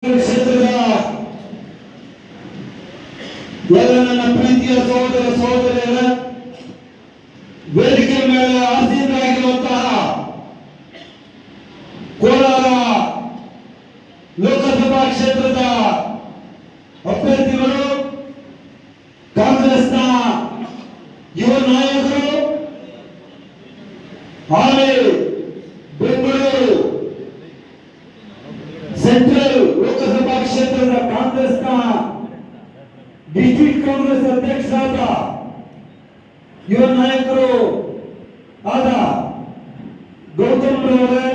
ಕ್ಷೇತ್ರದ ಎಲ್ಲ ನನ್ನ ಪ್ರೀತಿಯ ಸಹೋದರ ಸಹೋದರಿಯರ ವೇದಿಕೆ ಮೇಲೆ ಆಸೀನರಾಗಿರುವಂತಹ ಕೋಲಾರ ಲೋಕಸಭಾ ಕ್ಷೇತ್ರದ ಅಭ್ಯರ್ಥಿಗಳು, ಕಾಂಗ್ರೆಸ್ನ ಯುವ ನಾಯಕರು, ಹಾಲಿ ಬೆಂಗಳೂರು ಸೆಂಟ್ರಲ್ ಲೋಕಸಭಾ ಕ್ಷೇತ್ರದ ಕಾಂಗ್ರೆಸ್ನ ಡಿಸ್ಟ್ರಿಕ್ಟ್ ಕಾಂಗ್ರೆಸ್ ಅಧ್ಯಕ್ಷರಾದ ಯುವ ನಾಯಕರು ಆದ ಗೌತಮ್ ರವರೇ,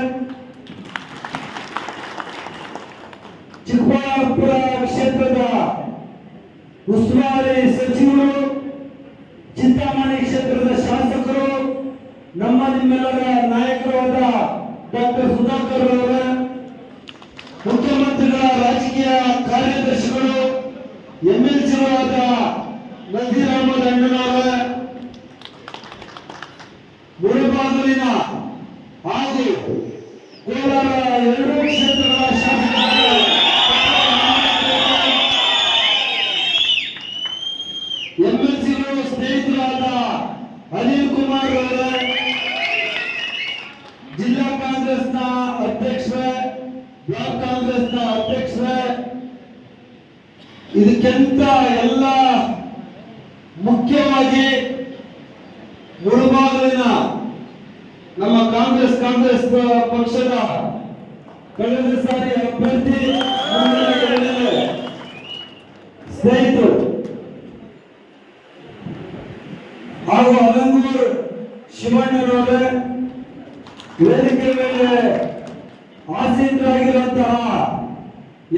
ಚಿಕ್ಕಬಳ್ಳಾಪುರ ಕ್ಷೇತ್ರದ ಉಸ್ತುವಾರಿ ಸಚಿವರು, ಚಿಂತಾಮಣಿ ಕ್ಷೇತ್ರದ ಶಾಸಕರು, ನಿಮ್ಮೆಲ್ಲರ ನಾಯಕರಾದ ಡಾಕ್ಟರ್ ಸುಧಾಕರ್ ಅವರೇ, ಮುಖ್ಯಮಂತ್ರಿಗಳ ರಾಜಕೀಯ ಕಾರ್ಯದರ್ಶಿಗಳು, ಎಂಎಲ್ಸಿಗಳಾದ ನಜೀರ್ ಅಹಮದ್ ಅಣ್ಣನವರೇ, ಮುಳಬಾಗಿಲಿನ ಹಾಗೂ ಕೋಲಾರ ಎರಡೂ ಕ್ಷೇತ್ರಗಳ ಶಾಸಕರು, ಎಂಎಲ್ಸಿಗಳು, ಸ್ನೇಹಿತರಾದ ಅನಿಲ್ ಕುಮಾರ್ ಅವರೇ, ಜಿಲ್ಲಾ ಕಾಂಗ್ರೆಸ್ನ ಅಧ್ಯಕ್ಷರೇ, ಬ್ಲಾಕ್ ಕಾಂಗ್ರೆಸ್ನ ಅಧ್ಯಕ್ಷರೇ, ಇದಕ್ಕಿಂತ ಎಲ್ಲ ಮುಖ್ಯವಾಗಿ ಮುಳಬಾಗಿಲಿನ ನಮ್ಮ ಕಾಂಗ್ರೆಸ್ ಪಕ್ಷದ ಕಳೆದ ಸಾರಿ ಅಭ್ಯರ್ಥಿ ಸ್ನೇಹಿತರು ಹಾಗೂ ಅಲಂಗೂರು ಶಿವಣ್ಣನವರೇ, ವೇದಿಕೆ ಮೇಲೆ ಆಸೀನರಾಗಿರುವಂತಹ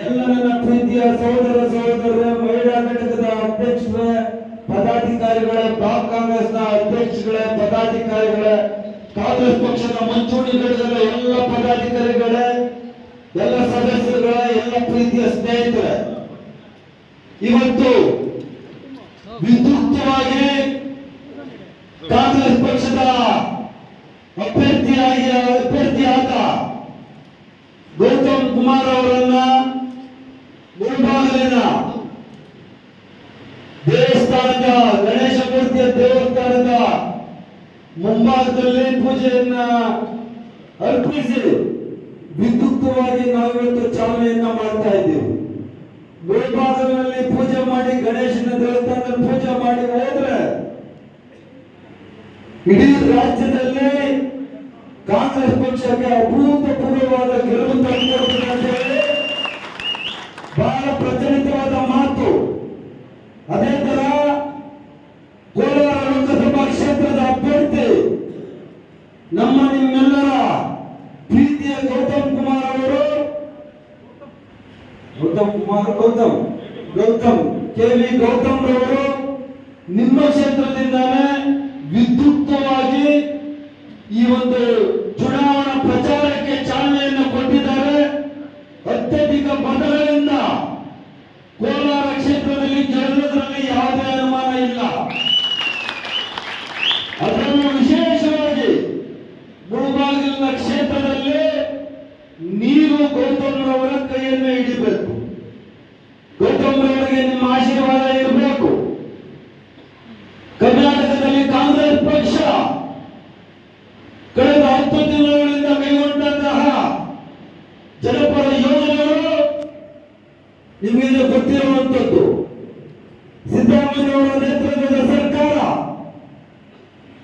ಎಲ್ಲ ನನ್ನ ಪ್ರೀತಿಯ ಸಹೋದರ ಸಹೋದರರೇ, ಮಹಿಳಾ ಘಟಕದ ಅಧ್ಯಕ್ಷರೇ, ಪದಾಧಿಕಾರಿಗಳೇ, ಬ್ಲಾಕ್ ಕಾಂಗ್ರೆಸ್ನ ಅಧ್ಯಕ್ಷಗಳೇ, ಪದಾಧಿಕಾರಿಗಳೇ, ಕಾಂಗ್ರೆಸ್ ಪಕ್ಷದ ಮುಂಚೂಣಿ ಘಟಕದ ಎಲ್ಲ ಪದಾಧಿಕಾರಿಗಳೇ, ಎಲ್ಲ ಸದಸ್ಯರುಗಳೇ, ಎಲ್ಲ ಪ್ರೀತಿಯ ಸ್ನೇಹಿತರೆ, ಇವತ್ತು ವಿದ್ಯುಕ್ತವಾಗಿ ಕಾಂಗ್ರೆಸ್ ಪಕ್ಷದ ಅಭ್ಯರ್ಥಿಯಾದ ಗೌತಮ್ ಕುಮಾರ್ ಅವರನ್ನ ಮುಳಬಾಗಿಲಿನ ದೇವಸ್ಥಾನದ ಗಣೇಶ ಮೂರ್ತಿಯ ದೇವಸ್ಥಾನದ ಮುಂಭಾಗದಲ್ಲಿ ಪೂಜೆಯನ್ನ ಅರ್ಪಿಸಿ ವಿದ್ಯುಕ್ತವಾಗಿ ನಾವಿವತ್ತು ಚಾಲನೆಯನ್ನ ಮಾಡ್ತಾ ಇದ್ದೇವೆ. ಮುಳಬಾಗಿಲಿನಲ್ಲಿ ಪೂಜೆ ಮಾಡಿ, ಗಣೇಶನ ದೇವಸ್ಥಾನದಲ್ಲಿ ಪೂಜೆ ಮಾಡಿ ಹೋದ್ರೆ ಇಡೀ ರಾಜ್ಯದಲ್ಲಿ ಕಾಂಗ್ರೆಸ್ ಪಕ್ಷಕ್ಕೆ ಅಭೂತಪೂರ್ವವಾದ ಗೆಲುವು ತಂದುಕೊಡುತ್ತದೆ ಅಂತ ಹೇಳಿ ಬಹಳ ಪ್ರಚಲಿತವಾದ ಮಾತು. ಅದೇ ತರ ಕೋಲಾರ ಲೋಕಸಭಾ ಕ್ಷೇತ್ರದ ಅಭ್ಯರ್ಥಿ ನಿಮ್ಮೆಲ್ಲರ ಪ್ರೀತಿಯ ಗೌತಮ್ ಕೆ.ವಿ. ಗೌತಮ್ ರವರು ನಿಮ್ಮ ಕ್ಷೇತ್ರದಿಂದಾನೇ ವಿದ್ಯುಕ್ತವಾಗಿ ಈ ಒಂದು ಚುನಾವಣಾ ಪ್ರಚಾರಕ್ಕೆ ಚಾಲನೆಯನ್ನು ಕೊಟ್ಟಿದ್ದಾರೆ. ಅತ್ಯಧಿಕ ಮತಗಳಿಂದ ಕೋಲಾರ ಕ್ಷೇತ್ರದಲ್ಲಿ ಗೆಲ್ಲುವುದರಲ್ಲಿ ಯಾವುದೇ ಅನುಮಾನ ಇಲ್ಲ. ಅದರಲ್ಲೂ ವಿಶೇಷವಾಗಿ ಮುಳಬಾಗಿಲಿನ ಕ್ಷೇತ್ರದಲ್ಲಿ ನೀವು ಗೌತಮ್ ರವರ ಕೈಯನ್ನು ಹಿಡಿಬೇಕು. ಗೌತಮ್ ರವರಿಗೆ ನಿಮ್ಮ ಆಶೀರ್ವಾದ ಇರಬೇಕು. ಕರ್ನಾಟಕದಲ್ಲಿ ಕಾಂಗ್ರೆಸ್ ಪಕ್ಷ ಕಳೆದ 10 ತಿಂಗಳಿಂದ ಕೈಗೊಂಡಂತಹ ಜನಪರ ಯೋಜನೆಗಳು ನಿಮಗೆ ಗೊತ್ತಿರುವಂತದ್ದು. ಸಿದ್ದರಾಮಯ್ಯ ಅವರ ನೇತೃತ್ವದ ಸರ್ಕಾರ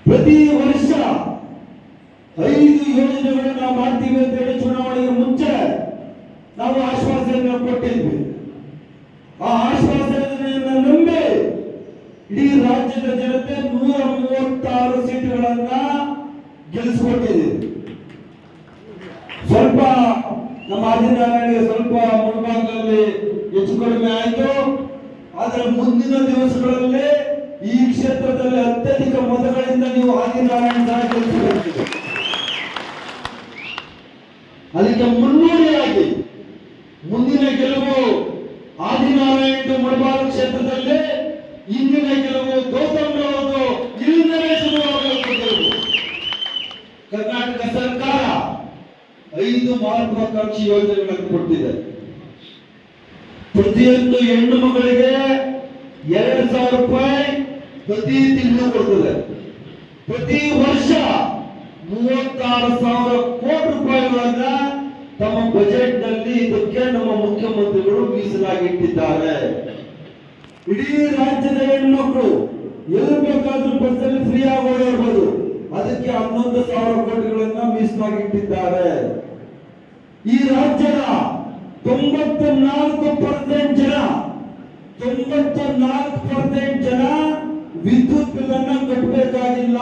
ಪ್ರತಿ ವರ್ಷ 5 ಯೋಜನೆಗಳನ್ನು ಮಾಡ್ತೀವಿ ಅಂತ ಹೇಳಿ ಚುನಾವಣೆಗೆ ಮುಂಚೆ ನಾವು ಆಶ್ವಾಸನೆಯನ್ನು ಕೊಟ್ಟಿದ್ವಿ. ಆ ಆಶ್ವಾಸನೆಯನ್ನು ನಂಬಿ ಇಡೀ ರಾಜ್ಯದ ಜನತೆ 136 ಸೀಟುಗಳನ್ನ ಗೆಲ್ಲಿಸಿಕೊಟ್ಟಿದೆ. ಸ್ವಲ್ಪ ನಮ್ಮ ಆದಿನಾರಾಯಣಗೆ ಸ್ವಲ್ಪ ಮುಳಬಾಗಿಲಲ್ಲಿ ಹೆಚ್ಚು ಕಡಿಮೆ ಆಯಿತು. ಆದರೆ ಮುಂದಿನ ದಿವಸಗಳಲ್ಲಿ ಈ ಕ್ಷೇತ್ರದಲ್ಲಿ ಅತ್ಯಧಿಕ ಮತಗಳಿಂದ ನೀವು ಆದಿನಾರಾಯಣ ಗೆಲ್ಲಿಸಿಕೊಟ್ಟಿದೆ. ಅದಕ್ಕೆ ಮುನ್ನೋಡಿಯಾಗಿ ಮುಂದಿನ ಗೆಲುವು ಆದಿನಾರಾಯಣ ಮುಳಬಾಗಿಲು ಕ್ಷೇತ್ರದಲ್ಲಿ, ಇಂದಿನ ಗೆಲುವು ಗೌತಮ್ ರವರು ಇಲ್ಲಿಂದಲೇ ಶುರುವಾಗಬೇಕು. ಕರ್ನಾಟಕ ಸರ್ಕಾರ 5 ಮಹತ್ವಾಕಾಂಕ್ಷಿ ಯೋಜನೆಗಳನ್ನು ಕೊಟ್ಟಿದೆ. ಪ್ರತಿಯೊಂದು ಹೆಣ್ಣು ಮಗಳಿಗೆ 2,000 ರೂಪಾಯಿ ಪ್ರತಿ ತಿಂಗಳು ಕೊಡ್ತದೆ. ಪ್ರತಿ ವರ್ಷ 36,000 ಕೋಟಿ ರೂಪಾಯಿಗಳನ್ನ ತಮ್ಮ ಬಜೆಟ್ ನಲ್ಲಿ ಇದಕ್ಕೆ ನಮ್ಮ ಮುಖ್ಯಮಂತ್ರಿಗಳು ಮೀಸಲಾಗಿಟ್ಟಿದ್ದಾರೆ. ಇಡೀ ರಾಜ್ಯದ ಹೆಣ್ಮಕ್ಳು ಎಲ್ಲಿ ಬೇಕಾದ್ರೂ ಬಸ್ಸಲ್ಲಿ ಫ್ರೀ ಆಗಿ ಓಡಾಡಬಹುದು. ಅದಕ್ಕೆ 11,000 ಕೋಟಿಗಳನ್ನ ಮೀಸಲಾಗಿಟ್ಟಿದ್ದಾರೆ. ಈ ರಾಜ್ಯದ 94% ಜನ ವಿದ್ಯುತ್ ಬಿಲ್ ಅನ್ನ ಕಟ್ಟಬೇಕಾಗಿಲ್ಲ.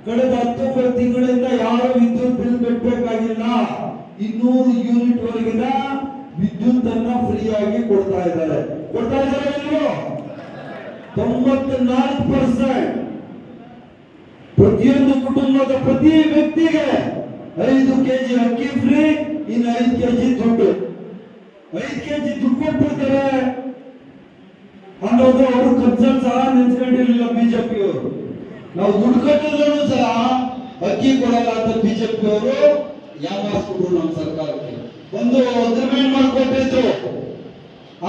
ಕಳೆದ 10 ತಿಂಗಳಿಂದ ಯಾರು ವಿದ್ಯುತ್ ಬಿಲ್ ಕಟ್ಟಬೇಕಾಗಿಲ್ಲ. 200 ಯೂನಿಟ್ ವರೆಗಿನ ವಿದ್ಯುತ್ ಅನ್ನ ಫ್ರೀ ಆಗಿ ಕೊಡ್ತಾ ಇದ್ದಾರೆ. ಕೊಡ್ತಾ ಇದ್ದಾರೆ ಇಲ್ವೋ? 94%. ಪ್ರತಿಯೊಂದು ಕುಟುಂಬದ ಪ್ರತಿ ವ್ಯಕ್ತಿಗೆ 5 ಕೆಜಿ ಅಕ್ಕಿ ಫ್ರೀ, ಇನ್ನು 5 ಕೆಜಿ ದುಡ್ಡು. 5 ಕೆಜಿ ದುಡ್ಡು ಕೊಟ್ಬಿಡ್ತಾರೆ ಅನ್ನೋದು ಅವರು ಕನ್ಸಲ್ ಸಹ ನೆನ್ಸ್ಕೊಂಡಿರ್ಲಿಲ್ಲ ಬಿಜೆಪಿಯವರು. ನಾವು ದುಡ್ಡು ಕಟ್ಟಿದ್ರು ಸಹ ಅಕ್ಕಿ ಕೊಡಲ್ಲ ಅಂತ ಬಿಜೆಪಿಯವರು ಯಾಮಾರಿಸ್ಬಿಟ್ರು ನಮ್ಮ ಸರ್ಕಾರಕ್ಕೆ. ಒಂದು ಅಗ್ರಿಮೆಂಟ್ ಮಾಡಿಕೊಟ್ಟಿದ್ರು.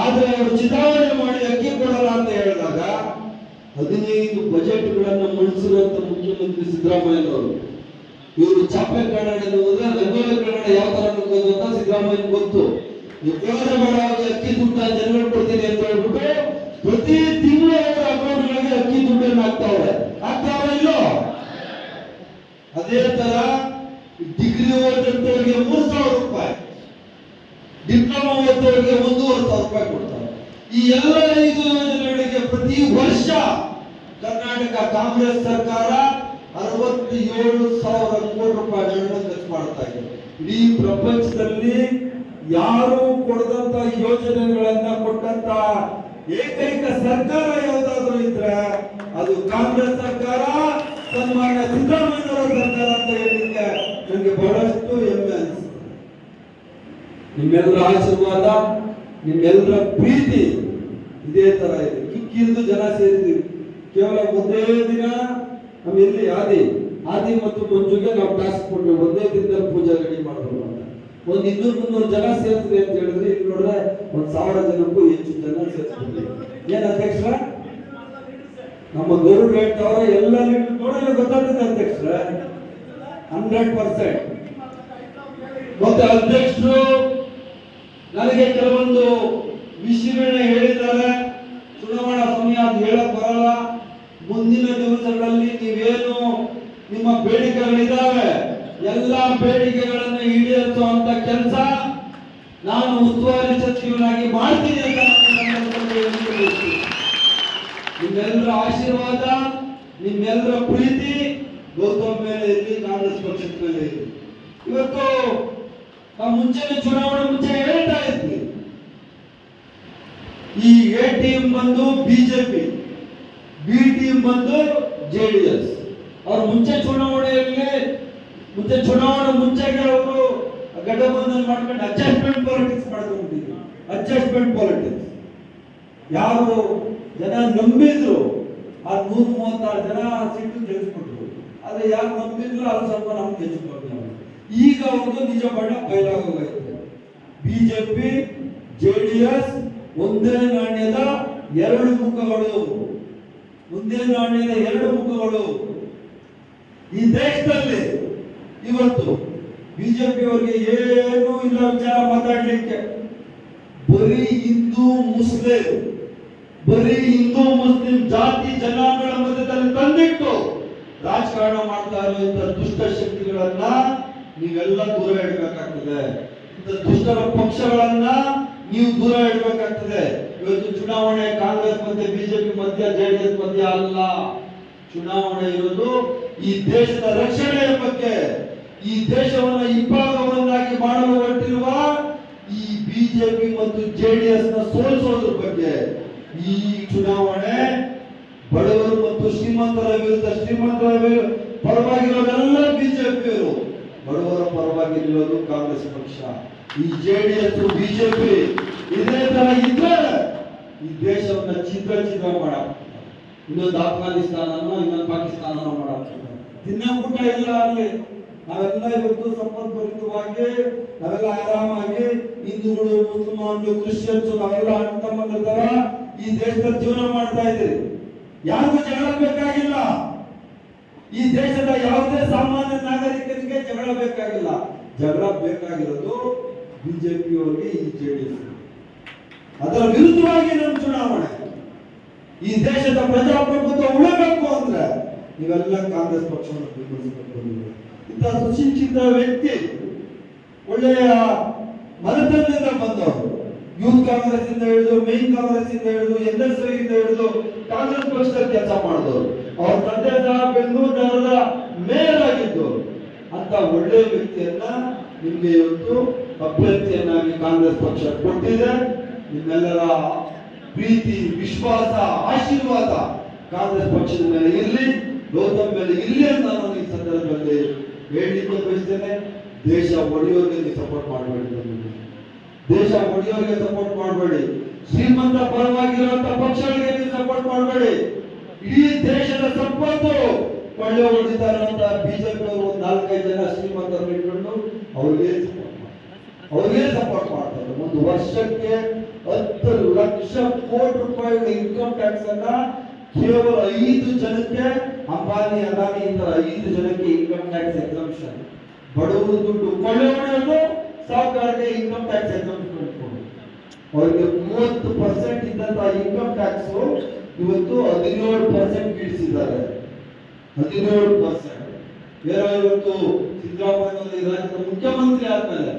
ಆದ್ರೆ ಅವರು ಚುನಾವಣೆ ಮಾಡಿ ಅಕ್ಕಿ ಕೊಡಲ್ಲ ಅಂತ ಹೇಳಿದಾಗ 15 ಬಜೆಟ್ಗಳನ್ನು ಮಂಡಿಸಿರುವಂತ ಮುಖ್ಯಮಂತ್ರಿ ಸಿದ್ದರಾಮಯ್ಯನವರು. ಇವರು ಚಾಪೆ ಕನ್ನಡ ಎನ್ನುವುದ್ರೆ ರಂಗೋಲಿ ಕನ್ನಡ ಯಾವ ತರ ನುಗ್ಗೋದು ಅಂತ ಸಿದ್ದರಾಮಯ್ಯ ಗೊತ್ತು. ಯೋಚನೆ ಮಾಡುವಾಗ ಅಕ್ಕಿ ದುಡ್ಡ ಜನಗಳು ಕೊಡ್ತೀನಿ ಅಂತ ಹೇಳ್ಬಿಟ್ಟು ಪ್ರತಿ ತಿಂಗಳು ಅವರ ಅಕೌಂಟ್ಗಳಿಗೆ ಅಕ್ಕಿ ದುಡ್ಡನ್ನು ಹಾಕ್ತಾವ್ರೆ ಇಲ್ಲೋ? ಅದೇ ತರ ಡಿಗ್ರಿ ಓದಿದವರಿಗೆ 3,000 ರೂಪಾಯಿ, ಡಿಪ್ಲೊಮಾ ಓದಿದವರಿಗೆ 1,500 ರೂಪಾಯಿ ಕೊಡ್ತಾರೆ. ಈ ಎಲ್ಲ 5 ಯೋಜನೆಗಳಿಗೆ ಪ್ರತಿ ವರ್ಷ ಕರ್ನಾಟಕ ಕಾಂಗ್ರೆಸ್ ಸರ್ಕಾರ 67,000 ಕೋಟಿ ರೂಪಾಯಿಗಳನ್ನು ಖರ್ಚು ಮಾಡ್ತಾ ಇದೆ. ಇಡೀ ಪ್ರಪಂಚದಲ್ಲಿ ಯಾರು ಕೊಡದಂತ ಯೋಜನೆಗಳನ್ನ ಕೊಟ್ಟಂತ ಏಕೈಕ ಸರ್ಕಾರ ಯಾವುದಾದ್ರೂ ಇದ್ರೆ ಅದು ಕಾಂಗ್ರೆಸ್ ಸರ್ಕಾರ, ಸನ್ಮಾನ್ಯ ಸಿದ್ದರಾಮಯ್ಯನವರ ಸರ್ಕಾರ ಅಂತ ಹೇಳಿಕ್ಕೆ ನನಗೆ ಬಹಳಷ್ಟು ಹೆಮ್ಮೆ ಅನಿಸುತ್ತೆ. ನಿಮ್ಮೆಲ್ಲರ ಆಶೀರ್ವಾದ, ನಿಮ್ಮೆಲ್ಲರ ಪ್ರೀತಿ ಇದೇ ತರ ಇದೆ. ಕಿಕ್ಕಿರಿದು ಜನ ಸೇರಿದ್ದೀವಿ. ಕೇವಲ ಒಂದೇ ದಿನ ನಾವು ಎಲ್ಲಿ ಆದಿ ಮತ್ತು ಮಂಜುಗೆ ನಾವು ಟಾಸ್ಕ್ ಕೊಟ್ಟು ಒಂದೇ ದಿನದಲ್ಲಿ ಪೂಜೆ ರೆಡಿ ಮಾಡಬೇಕು ಅಂತ. ಒಂದು 200-300 ಜನ ಸೇರಿಸ್ರಿ ಅಂತ ಹೇಳಿದ್ರೆ ಇಲ್ಲಿ ನೋಡಿದ್ರೆ 1,000 ಜನಕ್ಕೂ ಹೆಚ್ಚು ಜನ ಸೇರಿಸ್ಬಿಟ್ಟಿದೆ. ಏನ್ ಅಧ್ಯಕ್ಷರ? ನಮ್ಮ ಗೌರವ ಹೇಳ್ತಾವ್ರೆ ಎಲ್ಲ ನೋಡಲು ಗೊತ್ತಾಗ್ತದೆ ಅಧ್ಯಕ್ಷರ 100%. ಮತ್ತೆ ಅಧ್ಯಕ್ಷರು ನನಗೆ ಕೆಲವೊಂದು ವಿಷಯಗಳನ್ನ ಹೇಳಿದ್ದಾರೆ. ಚುನಾವಣಾ ಸಮಯ ಅದು ಹೇಳಕ್ ಬರಲ್ಲ. ಮುಂದಿನ ದಿವಸಗಳಲ್ಲಿ ನೀವೇನು ನಿಮ್ಮ ಬೇಡಿಕೆಗಳಿದ್ದಾವೆ ಎಲ್ಲ ಬೇಡಿಕೆಗಳನ್ನು ಈಡೇರಿಸುವಂತ ಕೆಲಸ ನಾನು ಉಸ್ತುವಾರಿ ಸಚಿವನಾಗಿ ಮಾಡ್ತೀನಿ ಅಂತ ನಿಮ್ಮೆಲ್ಲರ ಆಶೀರ್ವಾದ, ನಿಮ್ಮೆಲ್ಲರ ಪ್ರೀತಿ ಗೌತಮ್ ಮೇಲೆ ಇರಲಿ, ಕಾಂಗ್ರೆಸ್ ಪಕ್ಷದ ಮೇಲೆ ಇರಲಿ. ಇವತ್ತು ನಾವು ಮುಂಚೆನೆ ಚುನಾವಣೆ ಮುಂಚೆ ಹೇಳ್ತಾ ಇದ್ವಿ, ಈ ಎ ಟೀಮ್ ಬಂದು ಬಿಜೆಪಿ, ಬಿ ಟೀಮ್ ಬಂದು ಜೆಡಿಎಸ್. ಅವ್ರು ಚುನಾವಣೆ ಮುಂಚೆಗೆ ಅವರು ಗಠಬಂಧನ ಮಾಡ್ಕೊಂಡು ಅಡ್ಜಸ್ಟ್ಮೆಂಟ್ ಪಾಲಿಟಿಕ್ಸ್ ಮಾಡ್ಕೊಂಡಿದ್ರು. ಅಡ್ಜಸ್ಟ್ಮೆಂಟ್ ಪಾಲಿಟಿಕ್ಸ್ ಯಾರು ಜನ ನಂಬಿದ್ರು ಆ 136 ಜನ ಸೀಟು ಗೆಲ್ಲಿಸ್ಕೊಟ್ರು. ಆದ್ರೆ ಯಾರು ನಂಬಿದ್ರು ಅದು ಸ್ವಲ್ಪ ನಮ್ಗೆ ಗೆಲ್ಲಿಸ್ಕೊಟ್ರು. ಈಗ ಅವ್ರದ್ದು ನಿಜ ಬಣ್ಣ ಬಯಲಾಗೋಗೈತೆ. ಬಿಜೆಪಿ ಜೆಡಿಎಸ್ ಒಂದೇ ನಾಣ್ಯದ 2 ಮುಖಗಳು. ಒಂದೇ ನಾಣ್ಯದ 2 ಮುಖಗಳು. ಈ ದೇಶದಲ್ಲಿ ಇವತ್ತು ಬಿಜೆಪಿ ಅವರಿಗೆ ಏನೂ ಇಲ್ಲ ವಿಚಾರ ಮಾತಾಡ್ಲಿಕ್ಕೆ. ಬರೀ ಹಿಂದೂ ಮುಸ್ಲಿಂ ಜಾತಿ ಜನಾಂಗಗಳ ಮಧ್ಯದಲ್ಲಿ ತಂದಿಟ್ಟು ರಾಜಕಾರಣ ಮಾಡ್ತಾ ಇರುವಂತ ದುಷ್ಟ ಶಕ್ತಿಗಳನ್ನ ನೀವೆಲ್ಲ ದೂರ ಇಡಬೇಕಾಗ್ತದೆ. ಇಂಥ ದುಷ್ಟರ ಪಕ್ಷಗಳನ್ನ ನೀವು ದೂರ ಇಡಬೇಕಾಗ್ತದೆ. ಇವತ್ತು ಚುನಾವಣೆ ಕಾಂಗ್ರೆಸ್ ಮತ್ತೆ ಬಿಜೆಪಿ ಮಧ್ಯ, ಜೆಡಿಎಸ್ ಮಧ್ಯ ಅಲ್ಲ. ಚುನಾವಣೆ ಇರೋದು ಈ ದೇಶದ ರಕ್ಷಣೆಯ ಬಗ್ಗೆ, ಈ ದೇಶವನ್ನ ಇಬ್ಬಾಗವನ್ನಾಗಿ ಮಾಡಲು ಹೊರಟಿರುವ ಈ ಬಿಜೆಪಿ ಮತ್ತು ಜೆಡಿಎಸ್ ನ ಸೋಲಿಸೋದ್ರ ಬಗ್ಗೆ. ಈ ಚುನಾವಣೆ ಬಡವರು ಮತ್ತು ಶ್ರೀಮಂತರ ವಿರುದ್ಧ, ಪರವಾಗಿರೋದೆಲ್ಲ ಬಿಜೆಪಿಯವರು, ಬಡವರ ಪರವಾಗಿ ನಿಲ್ಲೋದು ಕಾಂಗ್ರೆಸ್ ಪಕ್ಷ. ಈ ಜೆಡಿಎಸ್ ಬಿಜೆಪಿ ಇದೇ ತರ ಇದ್ರೆ ಈ ದೇಶವನ್ನ ಛಿದ್ರ ಮಾಡಾಕ್ತಾರೆ. ಇನ್ನೊಂದು ಅಫ್ಘಾನಿಸ್ತಾನ, ಇನ್ನೊಂದು ಪಾಕಿಸ್ತಾನ ಮಾಡಾಕ್ತಾರೆ. ತಿನ್ನೋ ಊಟ ಇಲ್ಲ ಅಲ್ಲಿ, ನಾವೆಲ್ಲ ಇವತ್ತು ಸಂಪತ್ಭರಿತವಾಗಿ ನಾವೆಲ್ಲ ಆರಾಮಾಗಿ ಹಿಂದೂಗಳು, ಮುಸಲ್ಮಾನರು, ಕ್ರಿಶ್ಚಿಯನ್ಸ್ ನಾವೆಲ್ಲ ಅಣ್ಣ ತಮ್ಮಂದಿರ ಈ ದೇಶದಲ್ಲಿ ಜೀವನ ಮಾಡ್ತಾ ಇದ್ದೀವಿ. ಯಾರಿಗೂ ಜಗಳ ಬೇಕಾಗಿಲ್ಲ. ಈ ದೇಶದ ಯಾವುದೇ ಸಾಮಾನ್ಯ ನಾಗರಿಕರಿಗೆ ಜಗಳ ಬೇಕಾಗಿಲ್ಲ. ಜಗಳ ಬೇಕಾಗಿರೋದು ಬಿಜೆಪಿಯವರಿಗೆ, ಈ ಜೆಡಿಎಸ್. ಅದರ ವಿರುದ್ಧವಾಗಿ ನಮ್ಮ ಚುನಾವಣೆ. ಈ ದೇಶದ ಪ್ರಜಾಪ್ರಭುತ್ವ ಉಳಿಬೇಕು ಅಂದ್ರೆ ನೀವೆಲ್ಲ ಕಾಂಗ್ರೆಸ್ ಪಕ್ಷವನ್ನು ಬೆಂಬಲಿಸಬೇಕು. ಇಂಥ ಸುಶಿಕ್ಷಿತ ವ್ಯಕ್ತಿ, ಒಳ್ಳೆಯ ಮನೆತನದಿಂದ ಬಂದವರು, ಯೂತ್ ಕಾಂಗ್ರೆಸ್ ಇಂದ ಹಿಡಿದು, ಮೇನ್ ಕಾಂಗ್ರೆಸ್ ಇಂದ ಹಿಡಿದು, NSI ಇಂದ ಹಿಡಿದು ಕಾಂಗ್ರೆಸ್ ಪಕ್ಷದಲ್ಲಿ ಕೆಲಸ ಮಾಡಿದವರು. ಅವ್ರ ತಂದೆ ಸಹ ಬೆಂಗಳೂರು ನಗರದ ಮೇಯರ್ ಆಗಿದ್ದವರು. ಅಂತ ಒಳ್ಳೆಯ ವ್ಯಕ್ತಿಯನ್ನ ನಿಮ್ಗೆ ಇವತ್ತು ಅಭ್ಯರ್ಥಿಯನ್ನಾಗಿ ಕಾಂಗ್ರೆಸ್ ಪಕ್ಷ ಕೊಟ್ಟಿದೆ. ನಿಮ್ಮೆಲ್ಲರ ಪ್ರೀತಿ, ವಿಶ್ವಾಸ, ಆಶೀರ್ವಾದ ಕಾಂಗ್ರೆಸ್ ಪಕ್ಷದ ಮೇಲೆ ಇರಲಿ, ಗೌತಮ್ ಮೇಲೆ ಇರಲಿ ಅಂತ ನಾನು ಈ ಸಂದರ್ಭದಲ್ಲಿ ಹೇಳಲಿಕ್ಕೆ ಬಯಸ್ತೇನೆ. ದೇಶ ಒಡೆಯೋರಿಗೆ ನೀವು ಸಪೋರ್ಟ್ ಮಾಡಬೇಡಿ. ದೇಶ ಒಡೆಯೋರಿಗೆ ಸಪೋರ್ಟ್ ಮಾಡಬೇಡಿ. ಶ್ರೀಮಂತ ಪರವಾಗಿರುವಂತ ಪಕ್ಷಗಳಿಗೆ ನೀವು ಸಪೋರ್ಟ್ ಮಾಡಬೇಡಿ. ಇಡೀ ದೇಶದ ಸಂಪತ್ತು ಕೊಳ್ಳೆ ಹೊಡಿತಾರೆ ಅಂತ ಬಿಜೆಪಿ ಅವರು 4-5 ಜನ ಶ್ರೀಮಂತರು ಇಟ್ಕೊಂಡು ಅವ್ರಿಗೆ ಸಪೋರ್ಟ್ ಮಾಡ್ತಾರೆ. ಒಂದು ವರ್ಷಕ್ಕೆ 10 ಲಕ್ಷ ಕೋಟಿ ರೂಪಾಯಿಗಳ ಇನ್ಕಮ್ ಟ್ಯಾಕ್ಸ್ ಅನ್ನ ಕೇವಲ 5 ಜನಕ್ಕೆ, ಅಂಬಾನಿ, ಅದಾನಿ ಇಂದ 5 ಜನಕ್ಕೆ ಇನ್ಕಮ್ ಟ್ಯಾಕ್ಸ್ ಎಕ್ಸಂಪ್ಷನ್. ಬಡವರು ದುಡ್ಡು ಕೊಳ್ಳೆ ಹೊಡೆಯೋದು, ಸರ್ಕಾರಕ್ಕೆ ಇನ್ಕಮ್ ಟ್ಯಾಕ್ಸ್ ಎಕ್ಸಂಪ್ಷನ್ ಕೊಡೋದು. ಅವರಿಗೆ 30% ಇದ್ದಂತ ಇನ್ಕಮ್ ಟ್ಯಾಕ್ಸ್ ಇವತ್ತು 17% ಇಳಿಸಿದ್ದಾರೆ. 17%. ಬೇರೆ ಇವತ್ತು ಸಿದ್ದರಾಮಯ್ಯ ಈ ರಾಜ್ಯದ ಮುಖ್ಯಮಂತ್ರಿ ಆದ್ಮೇಲೆ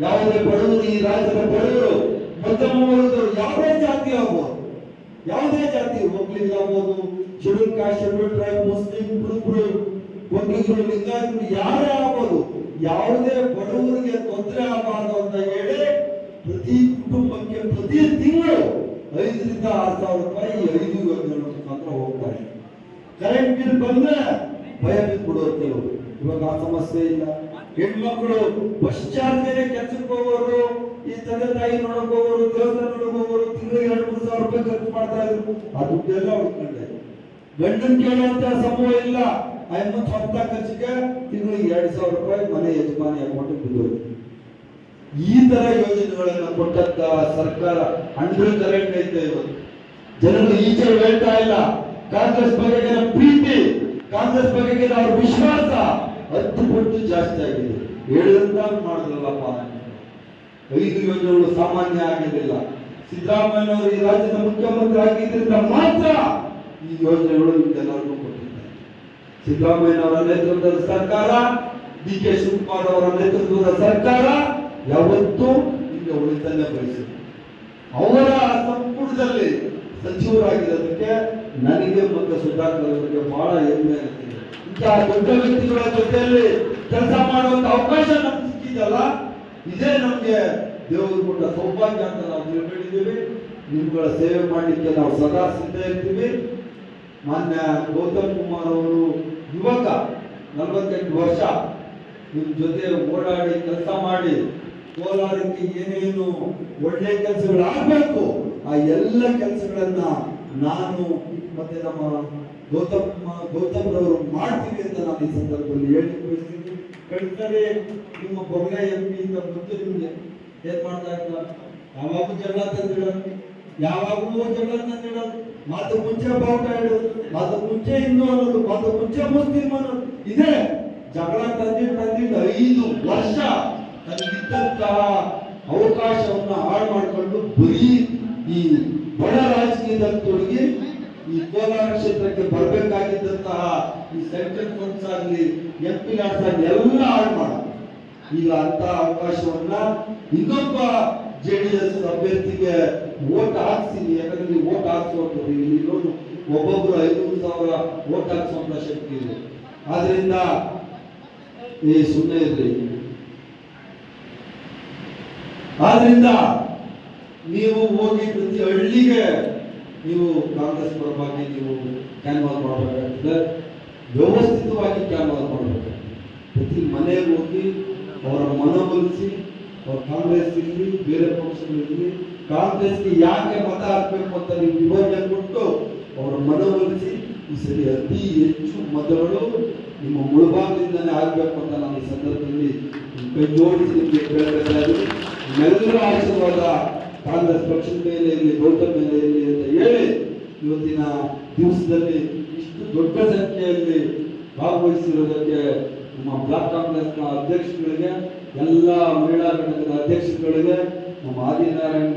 ಯಾವುದೇ ಬಡವರು, ಈ ರಾಜ್ಯದ ಬಡವರು, ಮಧ್ಯಮ ವರ್ಗದವರು, ಯಾವುದೇ ಜಾತಿ ಆಗ್ಬೋದು, ಯಾವುದೇ ಜಾತಿ, ಒಕ್ಕಲಿಗ ಆಗ್ಬೋದು, schedule caste, schedule tribe, Muslim, ಕುರುಬರು, ಒಕ್ಕಲಿಗರು, ಲಿಂಗಾಯತರು, ಯಾರೇ ಆಗ್ಬೋದು, ಯಾವುದೇ ಬಡವರಿಗೆ ತೊಂದರೆ ಆಗಬಾರದು ಅಂತ ಹೇಳಿ ಪ್ರತಿ ಕುಟುಂಬಕ್ಕೆ ಪ್ರತಿ ತಿಂಗಳು 5,000 ರಿಂದ 6,000 ರೂಪಾಯಿ 5 ಯೋಜನೆ ಮುಖಾಂತರ ಹೋಗ್ತಾರೆ. ಕರೆಂಟ್ ಬಿಲ್ ಬಂದ್ರೆ ಭಯ ಬಿದ್ದುಬಿಡುತ್ತೆ. ಇವಾಗ ಆ ಸಮಸ್ಯೆ ಇಲ್ಲ. ಹೆಣ್ಮಕ್ಳು ಬಸ್ ಚಾರ್ಜ್ ಮೇಲೆ ಕೆಲಸಕ್ಕೆ ಹೋಗೋರು, ಈ ತಂದೆ ತಾಯಿ ನೋಡಕ್ ಹೋಗೋರು, ದೇವಸ್ಥಾನ ನೋಡಕ್ ಹೋಗೋರು, ತಿಂಗಳಿಗೆ 2-3 ಸಾವಿರ ರೂಪಾಯಿ ಖರ್ಚು ಮಾಡ್ತಾ ಇದ್ರು. ಆ ದುಡ್ಡೆಲ್ಲ ಉಳ್ಕೊಂಡೆ. ಗಂಡನ್ ಕೇಳುವಂತ ಸಮೂಹ ಇಲ್ಲ. ಐದು ಸ್ವಂತ ಖರ್ಚಿಗೆ ತಿಂಗಳಿಗೆ 2,000 ರೂಪಾಯಿ ಮನೆ ಯಜಮಾನಿ ಅಕೌಂಟ್ ಬಿದ್ದೋಯ್ತು. ಈ ತರ ಯೋಜನೆಗಳನ್ನ ಕೊಟ್ಟಂತ ಸರ್ಕಾರ ಅಂಡರ್ ಕರೆಂಟ್ ಐತೆ. ಇವತ್ತು ಜನರು ಈಚೆ ಹೇಳ್ತಾ ಇಲ್ಲ. ಕಾಂಗ್ರೆಸ್ ಬಗೆಗಿನ ಪ್ರೀತಿ, ಕಾಂಗ್ರೆಸ್ ಬಗೆಗಿನ ಅವ್ರ ವಿಶ್ವಾಸ 10 ಪಟ್ಟು ಜಾಸ್ತಿ ಆಗಿದೆ. ಹೇಳಿದಂತ ಮಾಡಿದ್ರಲ್ಲಪ್ಪ. 5 ಯೋಜನೆಗಳು ಸಾಮಾನ್ಯ ಆಗಿರಲಿಲ್ಲ. ಸಿದ್ದರಾಮಯ್ಯ ಅವರು ಈ ರಾಜ್ಯದ ಮುಖ್ಯಮಂತ್ರಿ ಆಗಿದ್ದರಿಂದ ಮಾತ್ರ ಈ ಯೋಜನೆಗಳು ನಿಮ್ಗೆಲ್ಲರಿಗೂ ಕೊಟ್ಟಿದ್ದಾರೆ. ಸಿದ್ದರಾಮಯ್ಯ ಅವರ ನೇತೃತ್ವದ ಸರ್ಕಾರ, DK ಶಿವಕುಮಾರ್ ಅವರ ನೇತೃತ್ವದ ಸರ್ಕಾರ ಯಾವತ್ತೂ ನಿಮಗೆ ಉಳಿತಾಯ ಬಯಸಿದೆ. ಅವರ ಸಂಪುಟದಲ್ಲಿ ಸಚಿವರಾಗಿರೋದಕ್ಕೆ ನನಗೆ ಮತ್ತು ಸುಧಾಕರ್ ಅವರಿಗೆ ಬಹಳ ಹೆಮ್ಮೆ ಆಗುತ್ತಿದೆ. ಇಂತಹ ದೊಡ್ಡ ವ್ಯಕ್ತಿಗಳ ಜೊತೆಯಲ್ಲಿ ಕೆಲಸ ಮಾಡುವಂತ ಅವಕಾಶ ನಮ್ಗೆ ಸಿಕ್ಕಿದಲ್ಲ, ಇದೇ ನಮ್ಗೆ ದೇವರು ಕೊಟ್ಟ ಸೌಭಾಗ್ಯ ಅಂತ ನಾವು ತಿಳ್ಕೊಂಡಿದ್ದೀವಿ. ನಿಮ್ಗಳ ಸೇವೆ ಮಾಡಲಿಕ್ಕೆ ನಾವು ಸದಾ ಸಿದ್ಧ ಇರ್ತೀವಿ. ಮಾನ್ಯ ಗೌತಮ್ ಕುಮಾರ್ ಅವರು ಯುವಕ, 48 ವರ್ಷ ನಿಮ್ ಜೊತೆ ಓಡಾಡಿ ಕೆಲಸ ಮಾಡಿ ಕೋಲಾರಕ್ಕೆ ಏನೇನು ಒಳ್ಳೆ ಕೆಲಸಗಳು ಆಗ್ಬೇಕು ಆ ಎಲ್ಲ ಕೆಲಸಗಳನ್ನ ನಾನು ಮತ್ತೆ ನಮ್ಮ ಗೌತಮ್ ರವರು ಮಾಡ್ತೀವಿ ಅಂತ ನಾನು ಈ ಸಂದರ್ಭದಲ್ಲಿ ಹೇಳಿ ಬಯಸ್ತೀನಿ. ಕಳಿಸ್ತಾರೆ ನಿಮ್ಮ ಬೊಗ್ಗೆ MP ಇಂದ ಬಂದು ನಿಮ್ಗೆ ಏನ್ ಮಾಡ್ತಾ ಇದ್ದ, ಯಾವಾಗೂ ಜಗಳ ತಂದಿಡೋದು, ಯಾವಾಗೂ ಜಗಳ ತಂದಿಡೋದು, ಮಾತು ಮುಂಚೆ ಬಾವುಟ ಇಡೋದು, ಮಾತು ಮುಂಚೆ ಹಿಂದೂ ಅನ್ನೋದು, ಮಾತು ಮುಂಚೆ ಮುಸ್ಲಿಂ ಅನ್ನೋದು, ಇದೆ ಜಗಳ ತಂದಿಟ್ಟು 5 ವರ್ಷ ತನಗಿದ್ದಂತಹ ಅವಕಾಶವನ್ನ ಹಾಳು ಮಾಡಿಕೊಂಡು ಬರೀ ಈ ಬಡ ರಾಜಕೀಯದಲ್ಲಿ ತೊಡಗಿ ಈ ಕೋಲಾರ ಕ್ಷೇತ್ರಕ್ಕೆ ಬರಬೇಕಾಗಿದ್ದಂತಹ ಈ ಸೆಂಟ್ರಲ್ ಫಂಡ್ಸ್ ಆಗಲಿ, MP ಲ್ಯಾಡ್ಸ್ ಆಗಲಿ ಎಲ್ಲ ಹಾಳು ಮಾಡ. ಈಗ ಅಂತ ಅವಕಾಶವನ್ನ ಇನ್ನೊಬ್ಬ JDS ಅಭ್ಯರ್ಥಿಗೆ ವೋಟ್ ಹಾಕ್ತೀನಿ. ಯಾಕಂದ್ರೆ ನೀವು ವೋಟ್ ಹಾಕ್ಸುವಂಥದ್ದು ಇಲ್ಲಿ ನೋಡು, ಒಬ್ಬೊಬ್ರು 5,000 ವೋಟ್ ಹಾಕ್ಸುವಂತ ಶಕ್ತಿ ಇದೆ. ಆದ್ರಿಂದ ಈ ಸುಮ್ಮನೆ ಇರ್ಲಿ. ಆದ್ರಿಂದ ನೀವು ಹೋಗಿ ಪ್ರತಿ ಹಳ್ಳಿಗೆ ನೀವು ಕಾಂಗ್ರೆಸ್ ಪರವಾಗಿ ನೀವು ಕ್ಯಾನ್ವಾಸ್ ಮಾಡಬೇಕಾಗ್ತದೆ. ವ್ಯವಸ್ಥಿತವಾಗಿ ಕ್ಯಾನ್ವಾಸ್ ಮಾಡಬೇಕು. ಪ್ರತಿ ಮನೆಗೆ ಹೋಗಿ ಅವರ ಮನವೊಲಿಸಿ, ಅವ್ರ ಕಾಂಗ್ರೆಸ್ ಇರಲಿ ಬೇರೆ ಪಕ್ಷಗಳಿರಲಿ, ಕಾಂಗ್ರೆಸ್ಗೆ ಯಾಕೆ ಮತ ಹಾಕಬೇಕು ಅಂತ ನೀವು ವಿವರಣೆ ಕೊಟ್ಟು ಅವರ ಮನವೊಲಿಸಿ ಈ ಸರಿ ಅತಿ ಹೆಚ್ಚು ಮತಗಳು ನಿಮ್ಮ ಮುಳುಬಾಗಿಲಿಂದನೇ ಆಗಬೇಕು ಅಂತ ನಾನು ಈ ಸಂದರ್ಭದಲ್ಲಿ ಕೈ ಜೋಡಿಸಿ ನಿಮಗೆ ಕೇಳಬೇಕಾದ್ರೆ ನಿಮ್ಮೆಲ್ಲರ ಆಶೀರ್ವಾದ ಕಾಂಗ್ರೆಸ್ ಪಕ್ಷದ ಮೇಲೆ ಇರಲಿ, ಗೌತಮ್ ಮೇಲೆ ಇರಲಿ ಅಂತ ಹೇಳಿ ಇವತ್ತಿನ ದಿವಸದಲ್ಲಿ ಇಷ್ಟು ದೊಡ್ಡ ಸಂಖ್ಯೆಯಲ್ಲಿ ಭಾಗವಹಿಸಿರೋದಕ್ಕೆ ನಮ್ಮ ಬ್ಲಾಕ್ ಕಾಂಗ್ರೆಸ್ನ ಅಧ್ಯಕ್ಷರುಗಳಿಗೆ, ಎಲ್ಲ ಮಹಿಳಾ ಘಟಕದ ಅಧ್ಯಕ್ಷರುಗಳಿಗೆ, ನಮ್ಮ ಆದಿನಾರಾಯಣ